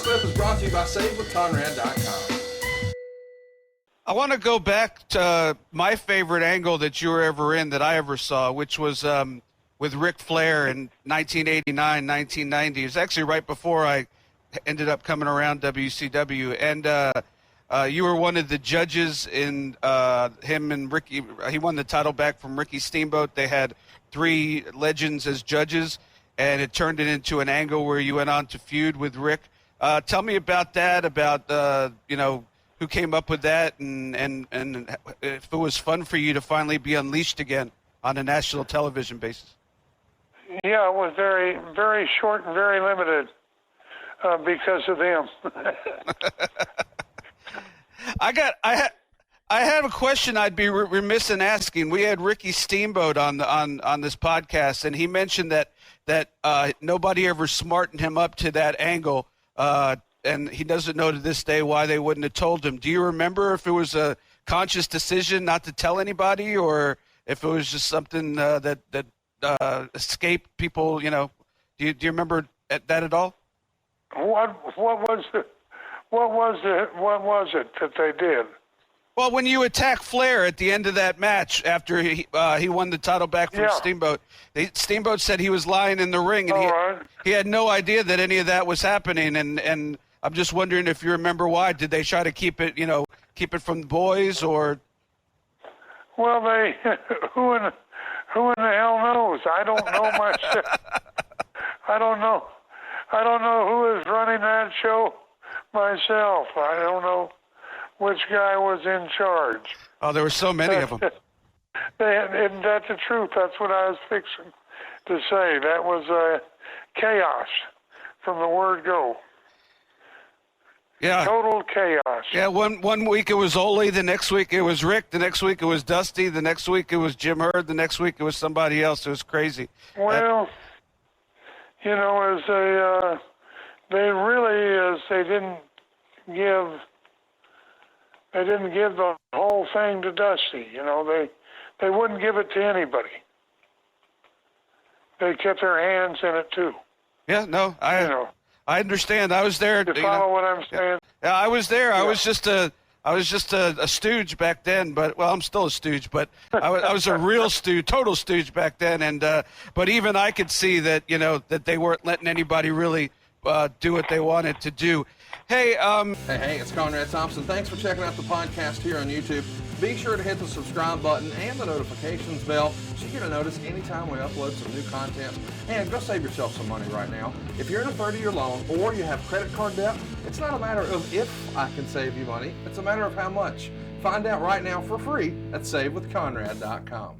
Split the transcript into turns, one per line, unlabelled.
clip is brought to you by SaveWithConrad.com.
I want to go back to my favorite angle that you were ever in, that I ever saw, which was with Ric Flair in 1989, 1990. It was actually right before I ended up coming around WCW. And you were one of the judges in him and Ricky. He won the title back from Ricky Steamboat. They had 3 legends as judges, and it turned it into an angle where you went on to feud with Rick. Tell me about that, about, who came up with that, and if it was fun for you to finally be unleashed again on a national television basis.
Yeah, it was very, very short and very limited because of them.
I have a question I'd be remiss in asking. We had Ricky Steamboat on this podcast, and he mentioned that nobody ever smartened him up to that angle. And he doesn't know to this day why they wouldn't have told him. Do you remember if it was a conscious decision not to tell anybody, or if it was just something that escaped people? Do you remember that at all?
What was it that they did?
Well, when you attack Flair at the end of that match after he won the title back from Steamboat, Steamboat said he was lying in the ring, and he had no idea that any of that was happening. And I'm just wondering if you remember why. Did they try to keep it from the boys, or?
Well, who in the hell knows? I don't know myself. I don't know who is running that show myself. I don't know which guy was in charge.
Oh, there were so many of them.
Isn't that the truth? That's what I was fixing to say. That was chaos from the word go.
Yeah.
Total chaos.
Yeah, one week it was Ole, the next week it was Rick, the next week it was Dusty, the next week it was Jim Herd, the next week it was somebody else. It was crazy.
Well, as they didn't give the whole thing to Dusty. They wouldn't give it to anybody. They kept their hands in it too.
Yeah, no, I understand. I was there.
You follow what I'm saying?
Yeah, I was there. Yeah. I was just a stooge back then, but I'm still a stooge, but I was a real stooge, total stooge back then. And but even I could see that that they weren't letting anybody really do what they wanted to do. Hey,
Hey, it's Conrad Thompson. Thanks for checking out the podcast here on YouTube. Be sure to hit the subscribe button and the notifications bell so you get a notice anytime we upload some new content. And go save yourself some money right now. If you're in a 30-year loan or you have credit card debt, it's not a matter of if I can save you money. It's a matter of how much. Find out right now for free at SaveWithConrad.com.